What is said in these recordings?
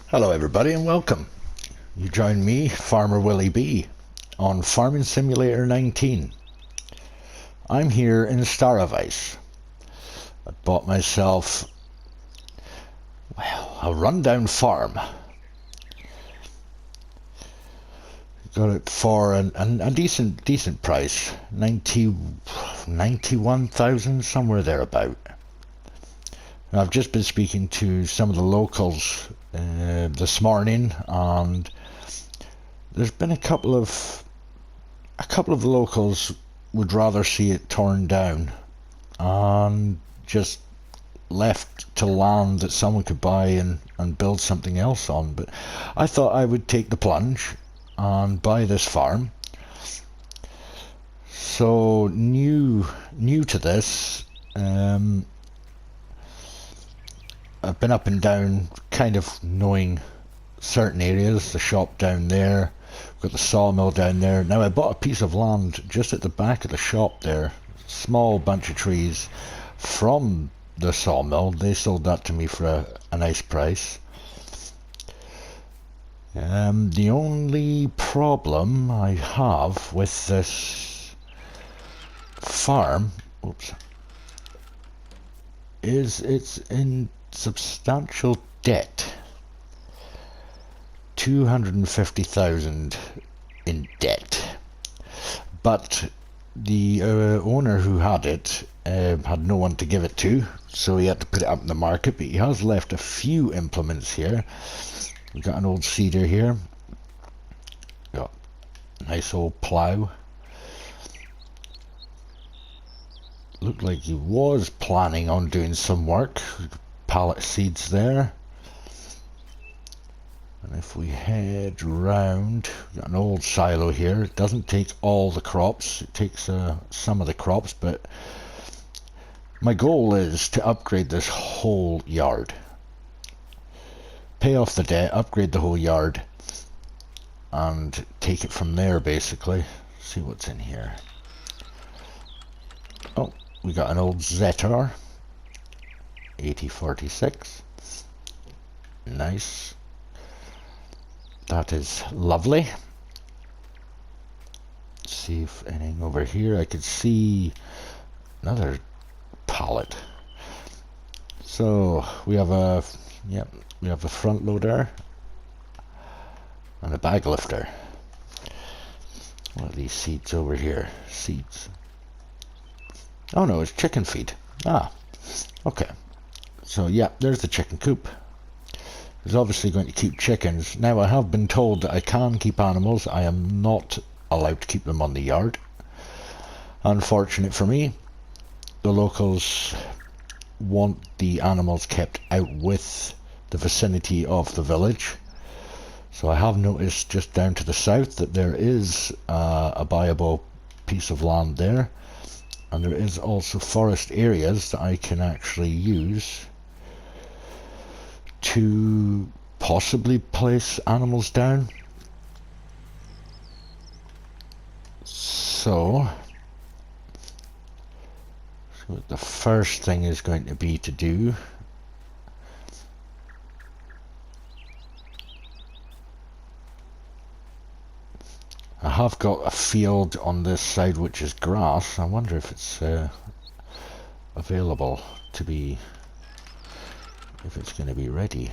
Hello everybody and welcome. You join me, Farmer Willie B, on Farming Simulator 19. I'm here in Starowies. I bought myself, a rundown farm. Got it for a decent price, 91,000, somewhere thereabout. And I've just been speaking to some of the locals this morning, and there's been a couple of the locals would rather see it torn down and just left to land that someone could buy and build something else on. But I thought I would take the plunge and buy this farm. So new to this, I've been up and down, kind of knowing certain areas. The shop down there, got the sawmill down there. Now I bought a piece of land just at the back of the shop there, small bunch of trees from the sawmill. They sold that to me for a nice price. The only problem I have with this farm, is it's in substantial debt. 250,000 in debt. But the owner who had it had no one to give it to, so he had to put it up in the market. But he has left a few implements here. We've got an old seeder here, got a nice old plough. Looked like he was planning on doing some work. Pallet seeds there. And if we head round, we've got an old silo here. It doesn't take all the crops, it takes some of the crops, but my goal is to upgrade this whole yard. Pay off the debt, upgrade the whole yard, and take it from there basically. See what's in here. Oh, we got an old Zetor 8046. Nice. That is lovely. Let's see if anything over here. I could see another pallet. So we have a front loader and a bag lifter. What are these seeds over here? Seeds. Oh no, it's chicken feed. Ah, okay. So yeah, there's the chicken coop. He's obviously going to keep chickens. Now I have been told that I can keep animals. I am not allowed to keep them on the yard. Unfortunate for me, the locals want the animals kept out with the vicinity of the village. So I have noticed just down to the south that there is a buyable piece of land there, and there is also forest areas that I can actually use to possibly place animals down. So what the first thing is going to be to do, I have got a field on this side which is grass. I wonder if it's available to be, if it's going to be ready.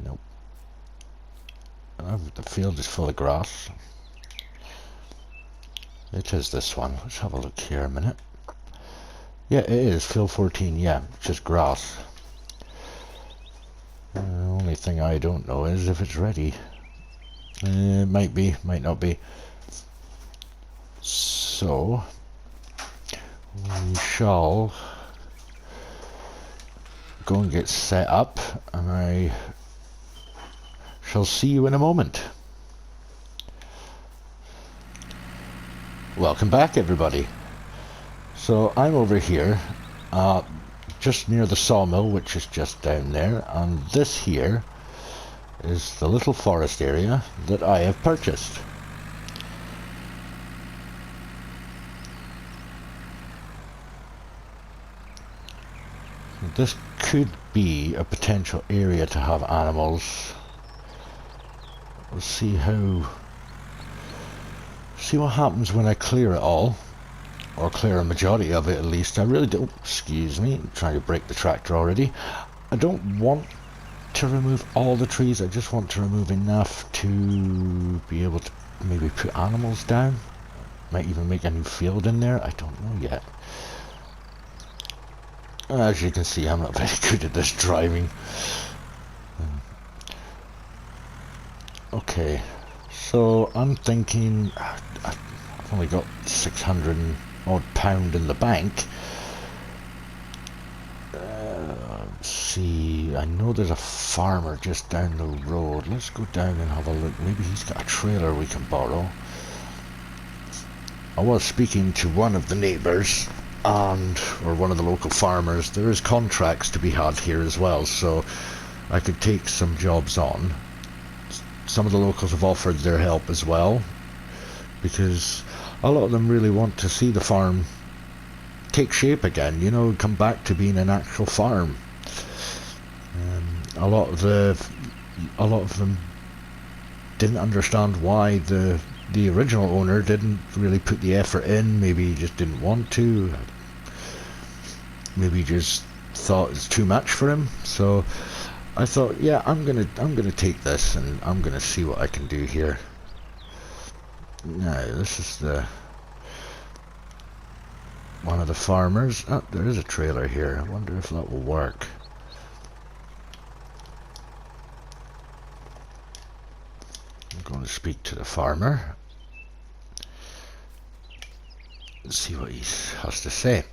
Nope. The field is full of grass. It is this one. Let's have a look here a minute. Yeah, it is field 14. Yeah, it's just grass. The only thing I don't know is if it's ready. It might be, might not be. So we shall go and get set up, and I shall see you in a moment. Welcome back everybody. So I'm over here just near the sawmill, which is just down there, and this here is the little forest area that I have purchased. This could be a potential area to have animals. We'll see what happens when I clear it all, or clear a majority of it at least. I really don't, excuse me, I'm trying to break the tractor already. I don't want to remove all the trees, I just want to remove enough to be able to maybe put animals down. Might even make a new field in there, I don't know yet. As you can see, I'm not very good at this driving. Okay, so I'm thinking I've only got 600 odd pound in the bank. Let's see, I know there's a farmer just down the road. Let's go down and have a look. Maybe he's got a trailer we can borrow. I was speaking to one of the neighbours, or one of the local farmers. There is contracts to be had here as well, so I could take some jobs on. Some of the locals have offered their help as well, because a lot of them really want to see the farm take shape again, you know, come back to being an actual farm. A lot of them didn't understand why the original owner didn't really put the effort in. Maybe he just didn't want to. Maybe he just thought it's too much for him. So I thought, yeah, I'm gonna take this and I'm gonna see what I can do here. Now this is one of the farmers. Oh, there is a trailer here. I wonder if that will work. I'm going to speak to the farmer and see what he has to say.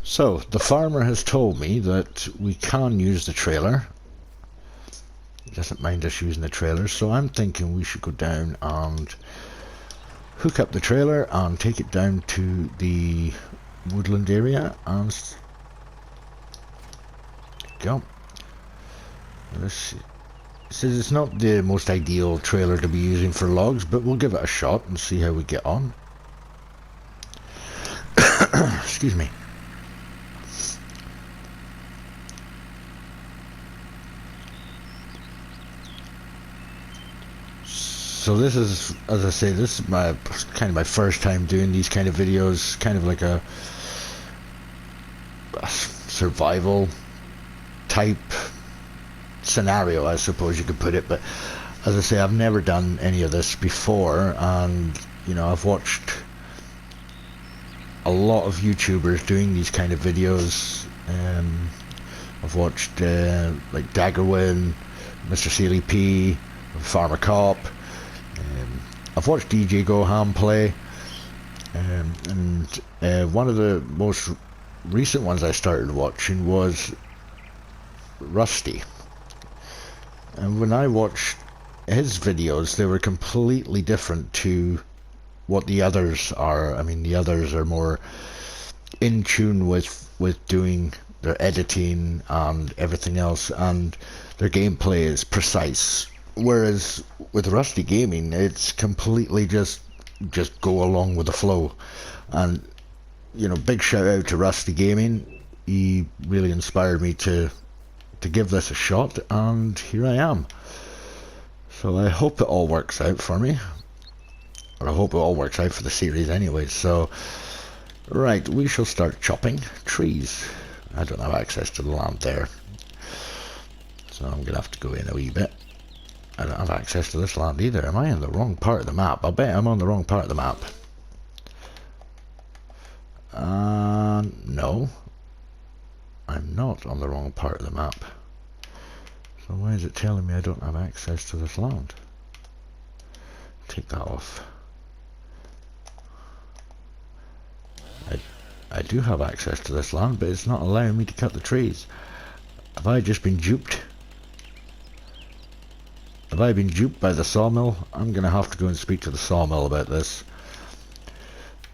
So the farmer has told me that we can use the trailer. He doesn't mind us using the trailer, so I'm thinking we should go down and hook up the trailer and take it down to the woodland area and go. Let's see. It says it's not the most ideal trailer to be using for logs, but we'll give it a shot and see how we get on. Excuse me. So this is, as I say, this is my kind of my first time doing these kind of videos, kind of like a survival type scenario, I suppose you could put it. But as I say, I've never done any of this before, and you know, I've watched a lot of YouTubers doing these kind of videos. I've watched like Daggerwin, Mr. Sealy P, Farmer Coop. I've watched DJ Goham play, and one of the most recent ones I started watching was Rusty. And when I watched his videos, they were completely different to what the others are. I mean, the others are more in tune with doing their editing and everything else, and their gameplay is precise. Whereas with Rusty Gaming, it's completely just go along with the flow. And you know, big shout out to Rusty Gaming. He really inspired me to give this a shot, and here I am. So I hope it all works out for me, or I hope it all works out for the series anyway. So right, we shall start chopping trees. I don't have access to the land there, so I'm gonna have to go in a wee bit. I don't have access to this land either. Am I in the wrong part of the map? I'll bet I'm on the wrong part of the map. No. I'm not on the wrong part of the map. So why is it telling me I don't have access to this land? Take that off. I do have access to this land, but it's not allowing me to cut the trees. Have I just been duped? Have I been duped by the sawmill? I'm going to have to go and speak to the sawmill about this.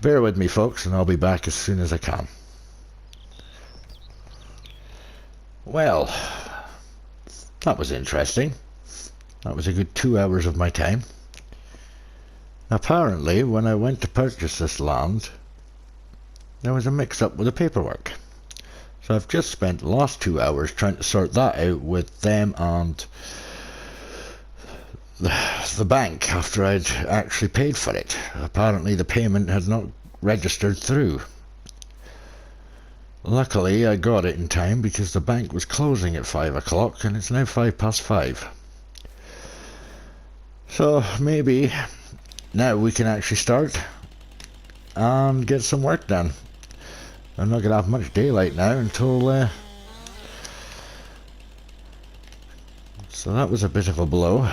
Bear with me, folks, and I'll be back as soon as I can. Well, that was interesting. That was a good 2 hours of my time. Apparently, when I went to purchase this land, there was a mix-up with the paperwork. So I've just spent the last 2 hours trying to sort that out with them and the bank after I'd actually paid for it. Apparently the payment had not registered through. Luckily I got it in time because the bank was closing at 5 o'clock and it's now 5 past 5. So maybe now we can actually start and get some work done. I'm not going to have much daylight now until so that was a bit of a blow.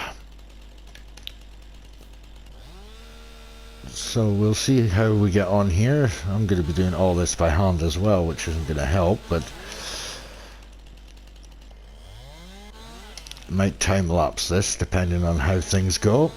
So we'll see how we get on here. I'm going to be doing all this by hand as well, which isn't going to help, but might time lapse this depending on how things go.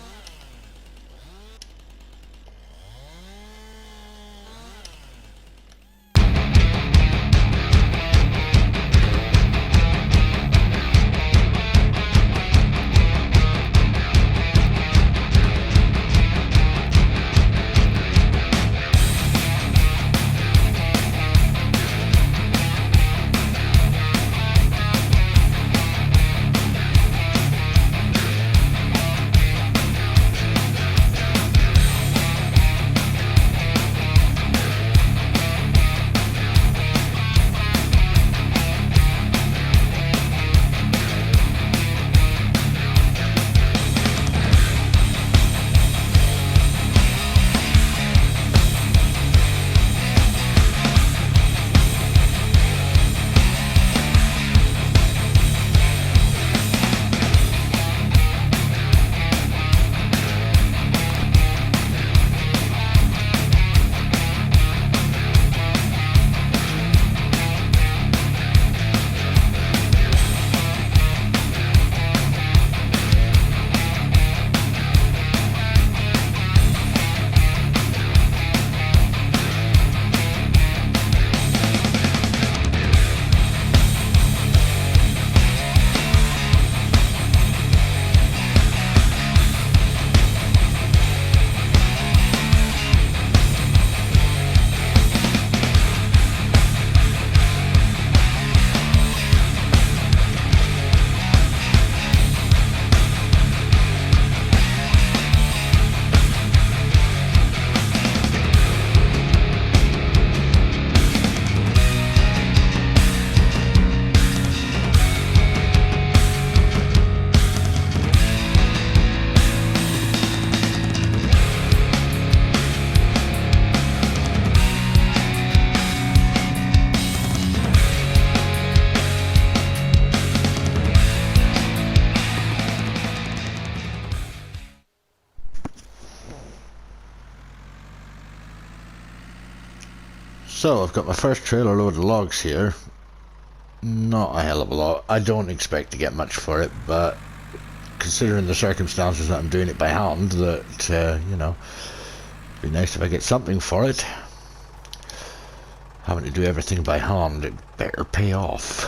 So I've got my first trailer load of logs here. Not a hell of a lot. I don't expect to get much for it, but considering the circumstances that I'm doing it by hand, that you know, it'd be nice if I get something for it. Having to do everything by hand, it better pay off.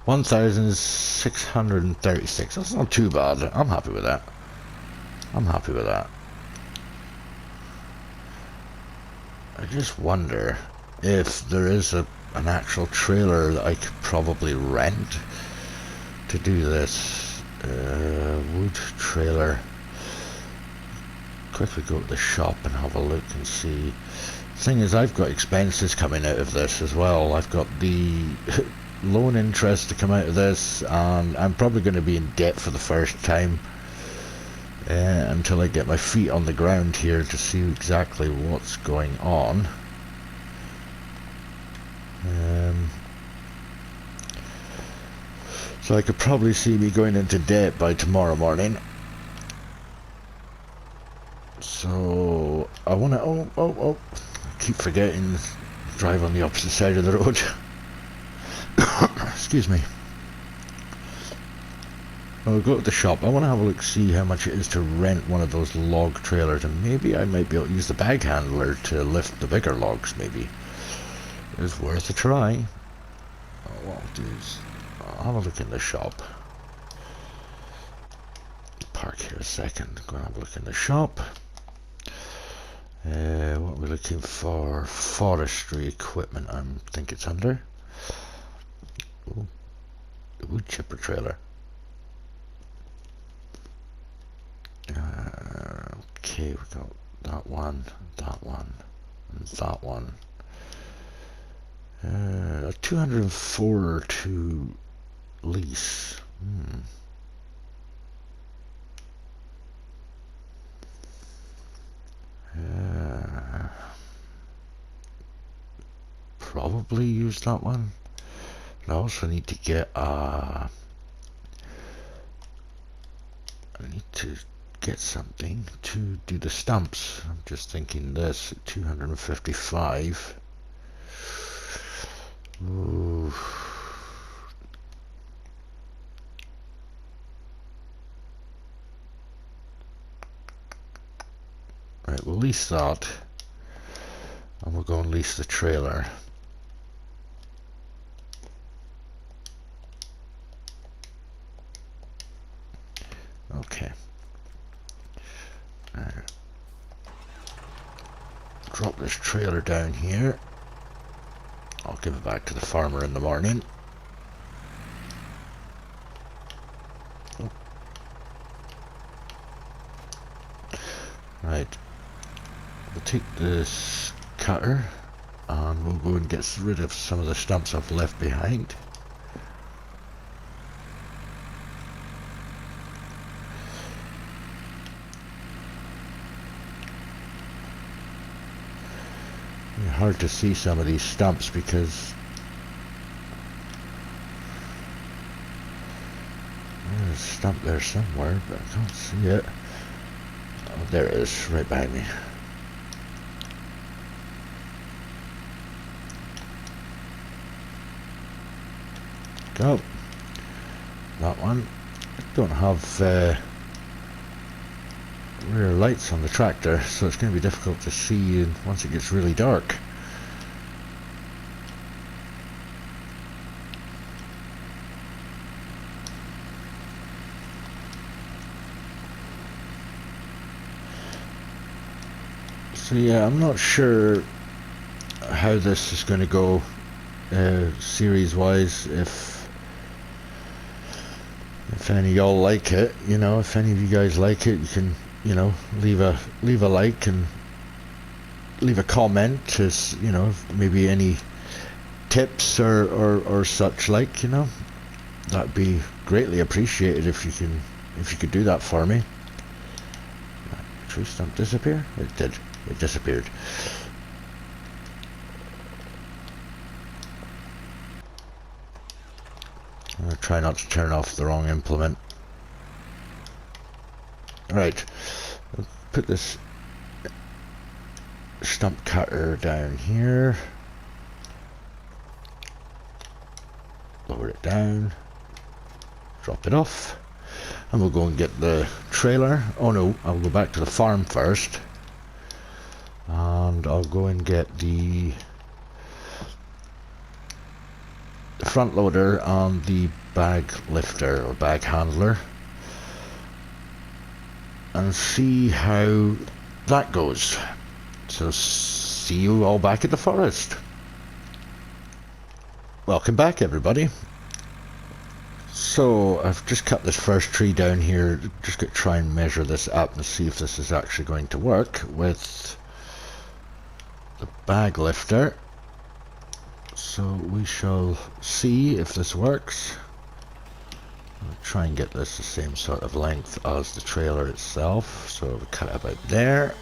1,636. That's not too bad. I'm happy with that. I'm happy with that. I just wonder if there is an actual trailer that I could probably rent to do this. Wood trailer. Quickly go to the shop and have a look and see. Thing is, I've got expenses coming out of this as well. I've got the loan interest to come out of this, and I'm probably going to be in debt for the first time until I get my feet on the ground here to see exactly what's going on. So I could probably see me going into debt by tomorrow morning. So I want to I keep forgetting drive on the opposite side of the road. Excuse me. I'll go to the shop. I want to have a look, see how much it is to rent one of those log trailers, and maybe I might be able to use the bag handler to lift the bigger logs. Maybe it's worth a try. What I'll do is I'll have a look in the shop. Park back here a second. Go and have a look in the shop. What are we looking for? Forestry equipment, I think it's under. Ooh, the wood chipper trailer. Okay, we got that one, and that one. 204 to lease. Probably use that one. I also need to get I need to get something to do the stumps. I'm just thinking this at 255. Ooh. Right, we'll lease that, and we'll go and lease the trailer. Okay. Drop this trailer down here. I'll give it back to the farmer in the morning. Oh. Right. We'll take this cutter and we'll go and get rid of some of the stumps I've left behind. Hard to see some of these stumps because there's a stump there somewhere, but I can't see it. Oh, there it is, right behind me. Go. That one. I don't have rear lights on the tractor, so it's going to be difficult to see once it gets really dark. So yeah, I'm not sure how this is going to go series wise. If any of y'all like it, you know, if any of you guys like it, you can, you know, leave a like and leave a comment to, you know, maybe any tips or such like, you know. That'd be greatly appreciated if you could do that for me. Tree stump disappear? It did. It disappeared. I'm going to try not to turn off the wrong implement. Right. I'll put this stump cutter down here. Lower it down. Drop it off. And we'll go and get the trailer. Oh no, I'll go back to the farm first. And I'll go and get the front loader and the bag lifter or bag handler and see how that goes. So see you all back at the forest. Welcome back, everybody. So I've just cut this first tree down here, just going to try and measure this up and see if this is actually going to work with the bag lifter. So we shall see if this works. I'll try and get this the same sort of length as the trailer itself, so we'll cut it about there.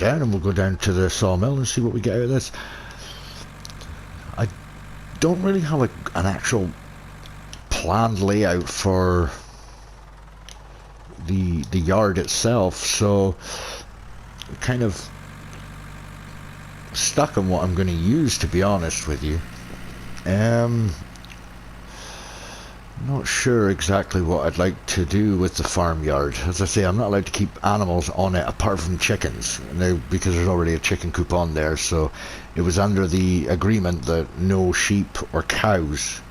down and we'll go down to the sawmill and see what we get out of this. I don't really have an actual planned layout for the yard itself, so I'm kind of stuck on what I'm going to use, to be honest with you. Not sure exactly what I'd like to do with the farmyard. As I say, I'm not allowed to keep animals on it apart from chickens, because there's already a chicken coop on there, so it was under the agreement that no sheep or cows,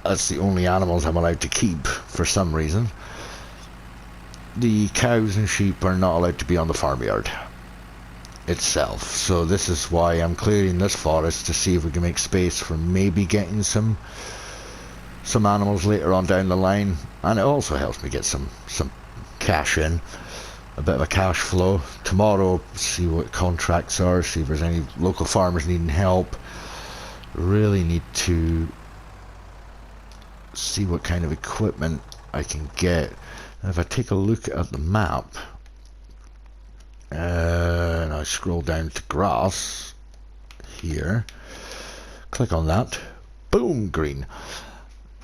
that's the only animals I'm allowed to keep for some reason. The cows and sheep are not allowed to be on the farmyard itself, so this is why I'm clearing this forest, to see if we can make space for maybe getting some animals later on down the line, and it also helps me get some cash in, a bit of a cash flow. Tomorrow, see what contracts are, see if there's any local farmers needing help. Really need to see what kind of equipment I can get. And if I take a look at the map, and I scroll down to grass here, click on that, boom, green,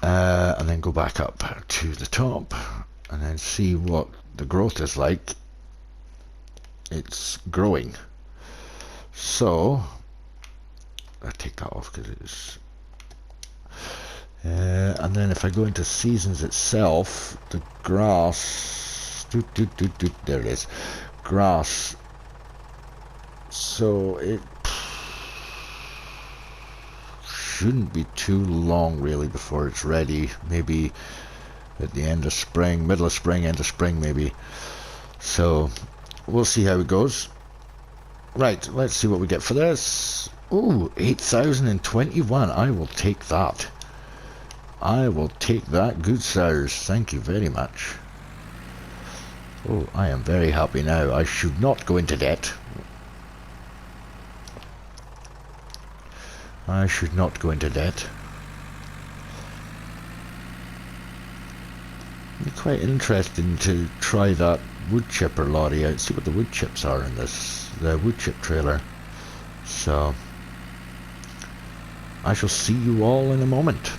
and then go back up to the top and then see what the growth is like. It's growing, so I take that off because it's and then if I go into seasons itself, the grass, there it is, grass, so it shouldn't be too long really before it's ready. Maybe at the end of spring, middle of spring, end of spring maybe. So we'll see how it goes. Right, let's see what we get for this. Ooh, 8,021. I will take that. I will take that, good sirs. Thank you very much. Oh, I am very happy now. I should not go into debt. I should not go into debt. It'd be quite interesting to try that wood chipper lorry out, see what the wood chips are in this, the wood chip trailer. So, I shall see you all in a moment.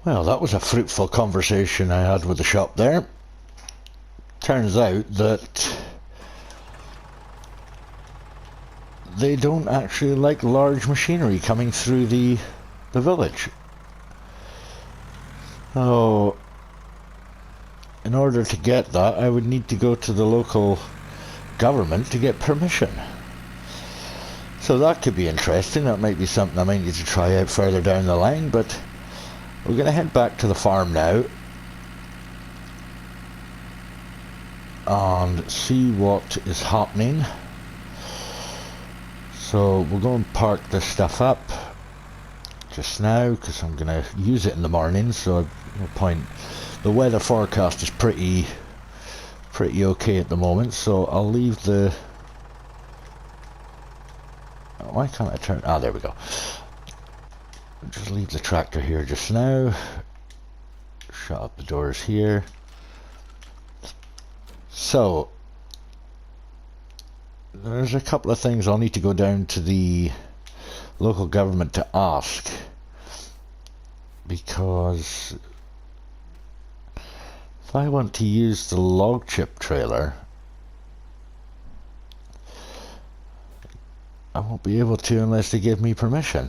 Well, that was a fruitful conversation I had with the shop there. Turns out that they don't actually like large machinery coming through the village. So, in order to get that, I would need to go to the local government to get permission. So that could be interesting. That might be something I might need to try out further down the line, but we're going to head back to the farm now and see what is happening. So we'll go and park this stuff up just now because I'm going to use it in the morning, so no point. The weather forecast is pretty okay at the moment, so I'll leave the... Why can't I turn... Ah, there we go. Just leave the tractor here just now. Shut up the doors here. So there's a couple of things I'll need to go down to the local government to ask, because if I want to use the log chip trailer, I won't be able to unless they give me permission,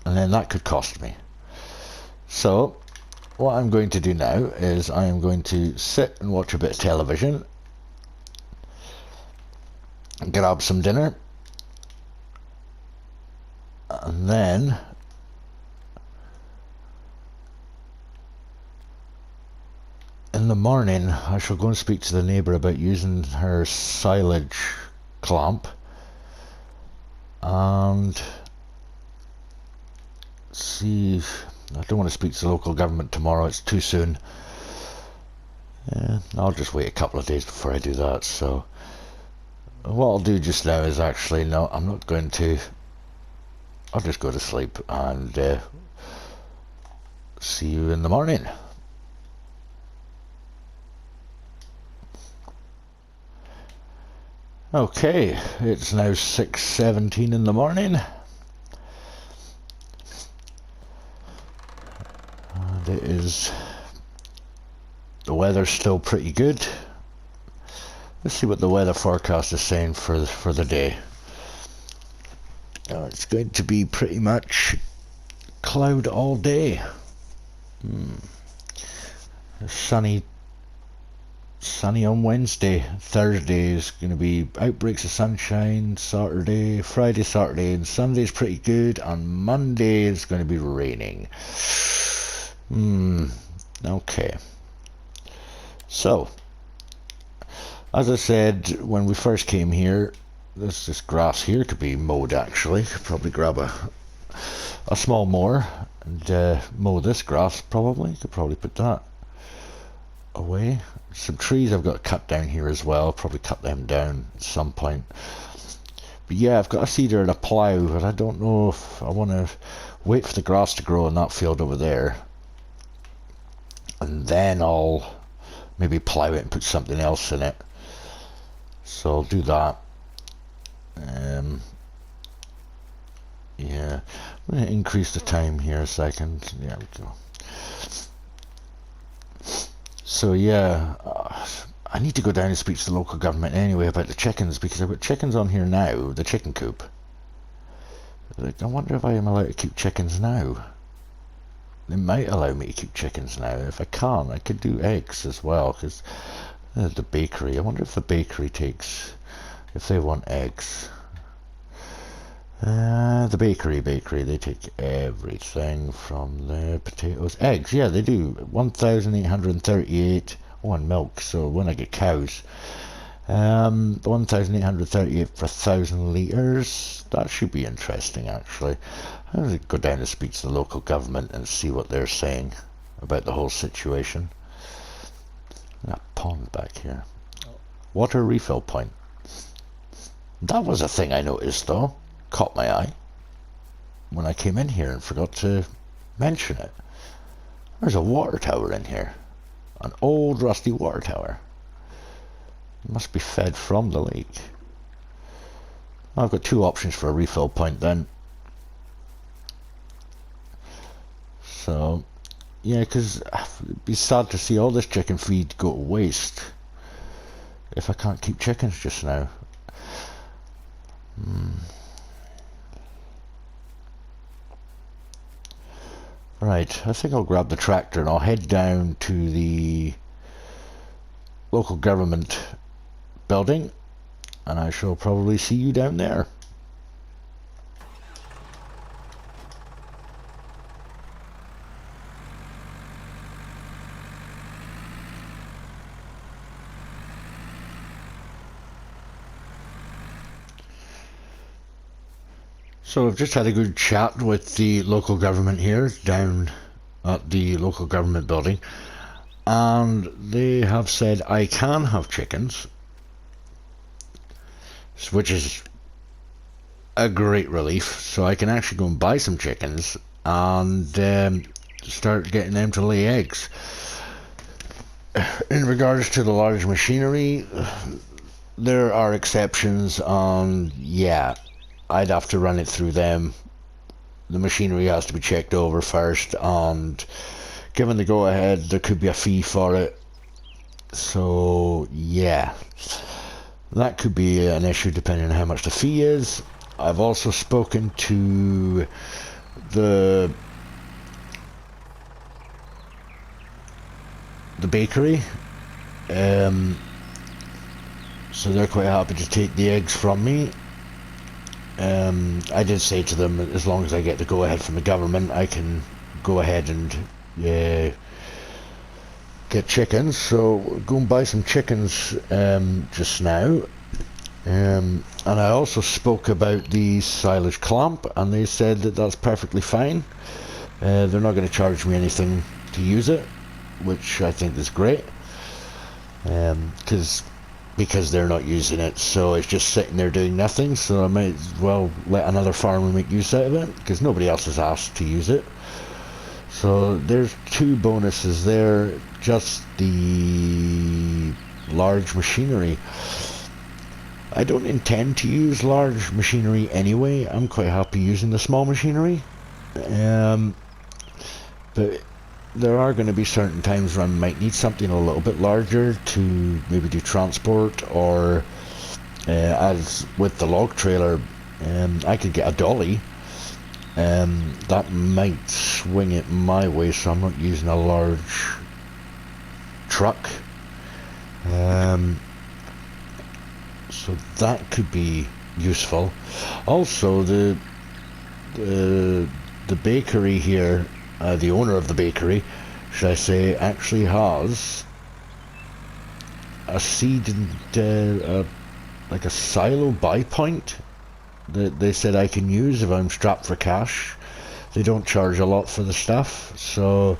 and then that could cost me. So what I'm going to do now is I am going to sit and watch a bit of television, grab some dinner, and then in the morning I shall go and speak to the neighbour about using her silage clamp and see. I don't want to speak to the local government tomorrow, it's too soon. I'll just wait a couple of days before I do that. So what I'll do just now is actually, no, I'm not going to. I'll just go to sleep and see you in the morning. Okay, it's now 6:17 in the morning. And it is... the weather's still pretty good. Let's see what the weather forecast is saying for the day. It's going to be pretty much cloud all day. Sunny on Wednesday. Thursday is going to be outbreaks of sunshine. Saturday, Friday, Saturday and Sunday's pretty good. On Monday it's going to be raining. Okay. So, as I said when we first came here, this grass here could be mowed actually. Could probably grab a small mower and mow this grass probably. Could probably put that away. Some trees I've got to cut down here as well. Probably cut them down at some point. But yeah, I've got a seeder and a plough, but I don't know if I want to wait for the grass to grow in that field over there, and then I'll maybe plough it and put something else in it. So I'll do that. Yeah, I'm going to increase the time here a second. There we go. So yeah, I need to go down and speak to the local government anyway about the chickens, because I've got chickens on here now, the chicken coop. Like, I wonder if I am allowed to keep chickens now. They might allow me to keep chickens now. If I can't, I could do eggs as well, because the bakery, I wonder if the bakery takes, if they want eggs. The bakery, they take everything from the potatoes. Eggs, yeah, they do. 1,838. Oh, and milk, so when I get cows. 1,838 for 1,000 litres. That should be interesting, actually. I'm going to go down and speak to the local government and see what they're saying about the whole situation. That pond back here. Water refill point. That was a thing I noticed, though. Caught my eye when I came in here and forgot to mention it. There's a water tower in here. An old rusty water tower. It must be fed from the lake. I've got two options for a refill point then. So, yeah, because it'd be sad to see all this chicken feed go to waste if I can't keep chickens just now. Right, I think I'll grab the tractor and I'll head down to the local government building, and I shall probably see you down there. So I've just had a good chat with the local government here down at the local government building, and they have said I can have chickens, which is a great relief. So I can actually go and buy some chickens and start getting them to lay eggs. In regards to the large machinery, there are exceptions, and yeah, I'd have to run it through them. The machinery has to be checked over first, and given the go-ahead, there could be a fee for it. So yeah, that could be an issue depending on how much the fee is. I've also spoken to the bakery, so they're quite happy to take the eggs from me. I did say to them, as long as I get the go-ahead from the government, I can go ahead and get chickens. So go and buy some chickens just now. And I also spoke about the silage clamp, and they said that that's perfectly fine. They're not going to charge me anything to use it, which I think is great, because they're not using it, so it's just sitting there doing nothing. So I might as well let another farmer make use out of it, because nobody else has asked to use it. So there's two bonuses there. Just the large machinery. I don't intend to use large machinery anyway. I'm quite happy using the small machinery. But there are going to be certain times where I might need something a little bit larger to maybe do transport, or as with the log trailer, I could get a dolly. That might swing it my way, so I'm not using a large truck. So that could be useful. Also, the bakery here, the owner of the bakery, should I say, actually has a seed and like a silo buy point that they said I can use if I'm strapped for cash. They don't charge a lot for the stuff, so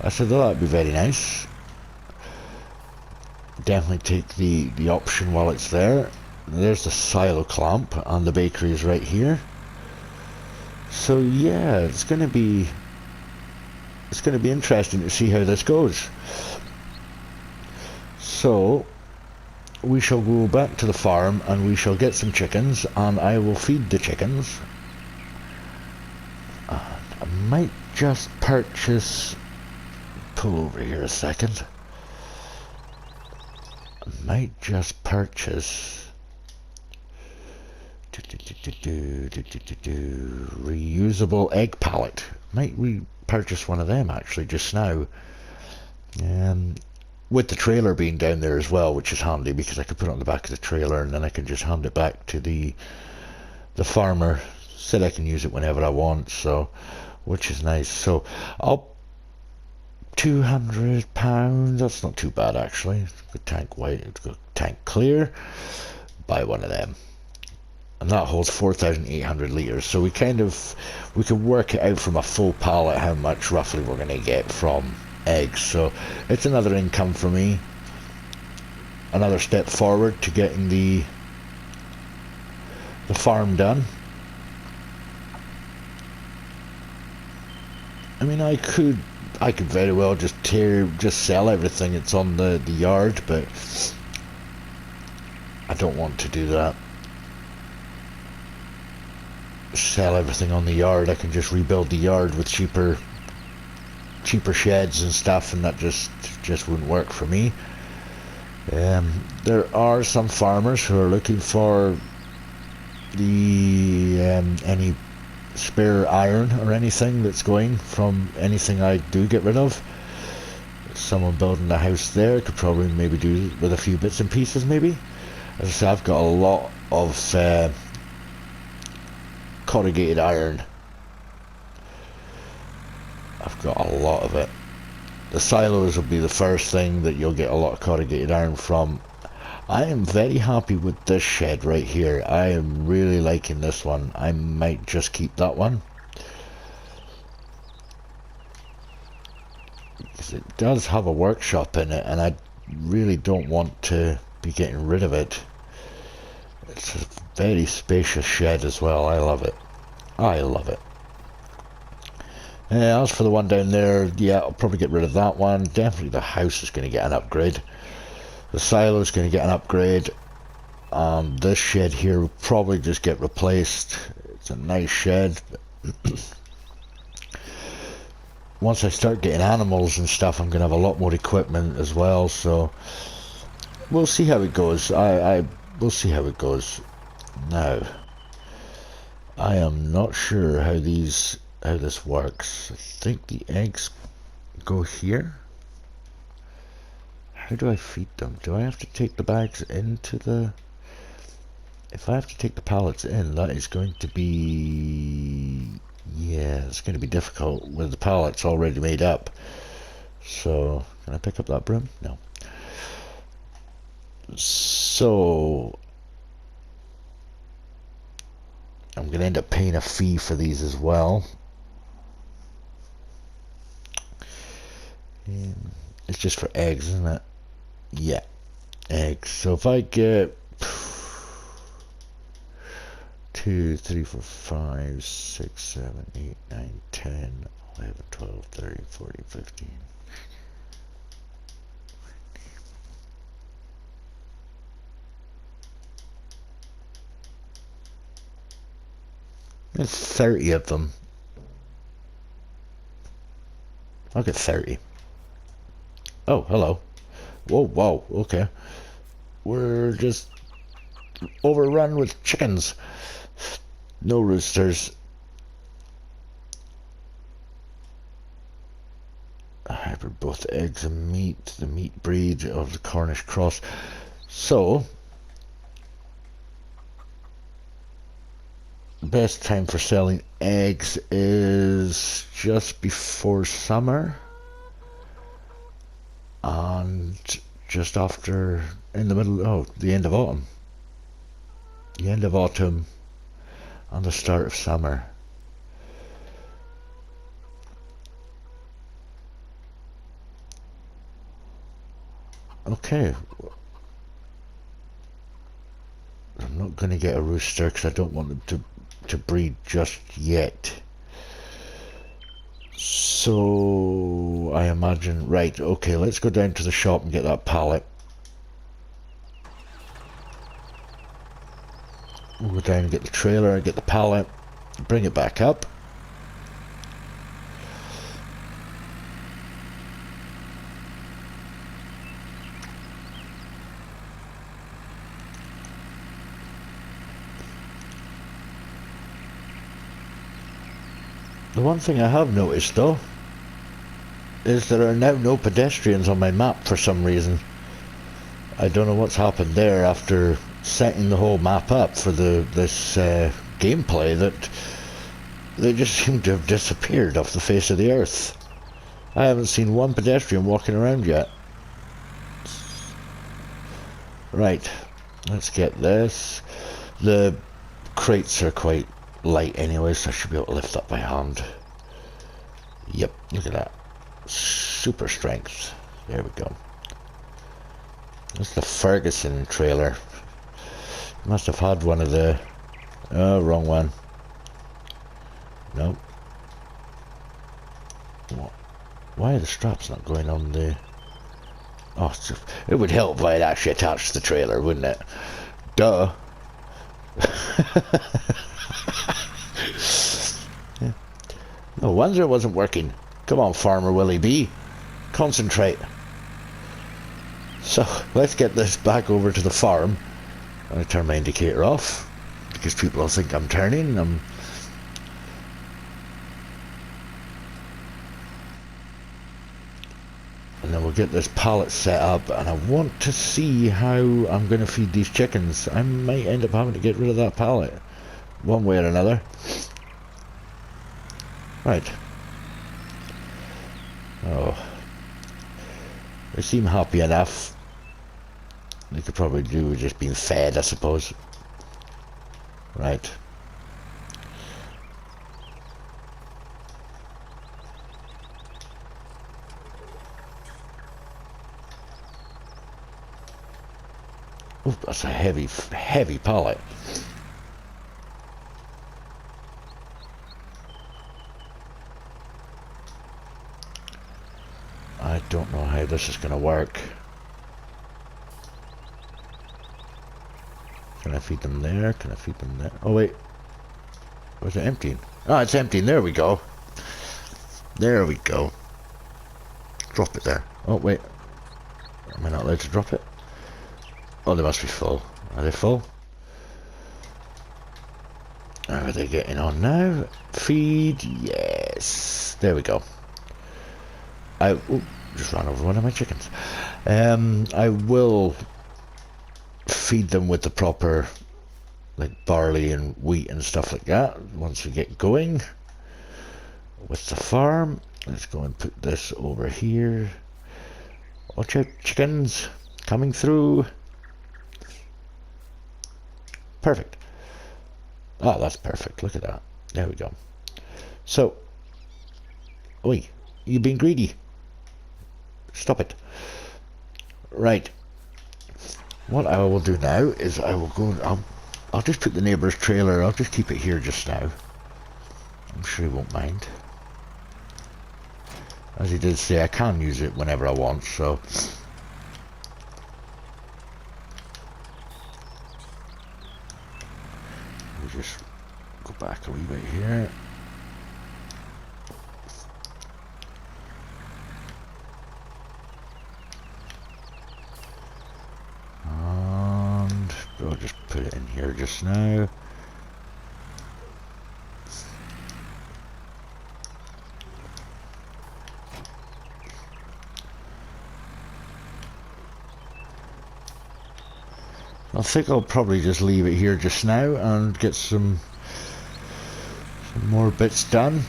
I said, oh, that'd be very nice. Definitely take the option while it's there. There's the silo clamp, and the bakery is right here. So yeah, it's going to be interesting to see how this goes. So we shall go back to the farm and we shall get some chickens, and I will feed the chickens. I might just purchase, pull over here a second. I might just purchase reusable egg pallet. Might purchase one of them actually just now. With the trailer being down there as well, which is handy because I can put it on the back of the trailer and then I can just hand it back to the farmer. Said I can use it whenever I want, so which is nice. So I'll £200, that's not too bad actually. Good tank white, good tank clear. Buy one of them. And that holds 4,800 litres, so we can work it out from a full pallet how much roughly we're going to get from eggs. So it's another income for me, another step forward to getting the farm done. I mean, I could very well just sell everything that's on the yard, but I don't want to do that. Sell everything on the yard. I can just rebuild the yard with cheaper sheds and stuff, and that just wouldn't work for me. There are some farmers who are looking for the any spare iron or anything that's going from anything I do get rid of. Someone building a house there could probably maybe do with a few bits and pieces maybe. As I say, I've got a lot of corrugated iron. I've got a lot of it. The silos will be the first thing that you'll get a lot of corrugated iron from. I am very happy with this shed right here. I am really liking this one. I might just keep that one, because it does have a workshop in it and I really don't want to be getting rid of it. It's a very spacious shed as well. I love it. I love it. As for the one down there, yeah, I'll probably get rid of that one. Definitely the house is going to get an upgrade. The silo is going to get an upgrade. This shed here will probably just get replaced. It's a nice shed. Once I start getting animals and stuff, I'm going to have a lot more equipment as well. So we'll see how it goes. We'll see how it goes. Now, I am not sure how this works. I think the eggs go here. How do I feed them? Do I have to take the bags into the... If I have to take the pallets in, that is going to be... Yeah, it's going to be difficult with the pallets already made up. So, can I pick up that broom? No. So, I'm going to end up paying a fee for these as well. It's just for eggs, isn't it? Yeah, eggs. So if I get 2, 3, 4, 5, 6, 7, 8, 9, 10, 11, 12, 13, 14, 15. There's 30 of them. I'll get 30. Oh, hello. Whoa, whoa, okay. We're just overrun with chickens. No roosters. Hybrid both eggs and meat. The meat breed of the Cornish cross. So, the best time for selling eggs is just before summer and just after, in the middle, the end of autumn. The end of autumn and the start of summer. Okay. I'm not going to get a rooster because I don't want them to breed just yet. So I imagine, right, okay, let's go down to the shop and get that pallet. We'll go down and get the trailer, get the pallet, bring it back up. The one thing I have noticed though is there are now no pedestrians on my map for some reason. I don't know what's happened there after setting the whole map up for this gameplay, that they just seem to have disappeared off the face of the earth. I haven't seen one pedestrian walking around yet. Right, let's get this. The crates are quite light anyway, so I should be able to lift that by hand. Yep, look at that. Super strength. There we go. That's the Ferguson trailer. Must have had one of the... Oh, wrong one. Nope. Why are the straps not going on the... Oh, it would help if I had actually attached the trailer, wouldn't it? Duh. Yeah. No wonder it wasn't working. Come on, Farmer Willie B. Concentrate. So, let's get this back over to the farm. I turn my indicator off because people will think I'm turning. And then we'll get this pallet set up, and I want to see how I'm going to feed these chickens. I might end up having to get rid of that pallet one way or another. Right. Oh. They seem happy enough. They could probably do with just being fed, I suppose. Right. Oh, that's a heavy pallet. I don't know how this is going to work. Can I feed them there? Can I feed them there? Oh wait. Was it emptying? Ah, it's emptying. There we go. There we go. Drop it there. Oh wait. Am I not allowed to drop it? Oh, they must be full. Are they full? How are they getting on now? Feed. Yes. There we go. Just ran over one of my chickens. I will feed them with the proper, like, barley and wheat and stuff like that once we get going with the farm. Let's go and put this over here. Watch out, chickens coming through. Perfect. Oh, that's perfect. Look at that. There we go. So, oi, you being greedy? Stop it. Right. What I will do now is I will go and I'll just put the neighbour's trailer. I'll just keep it here just now. I'm sure he won't mind. As he did say, I can use it whenever I want, so... we just Go back a wee bit here. And I'll just put it in here just now. I think I'll probably just leave it here just now and get some more bits done.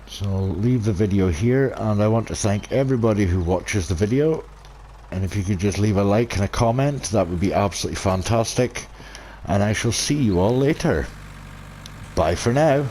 So I'll leave the video here, and I want to thank everybody who watches the video, and if you could just leave a like and a comment, that would be absolutely fantastic, and I shall see you all later. Bye for now.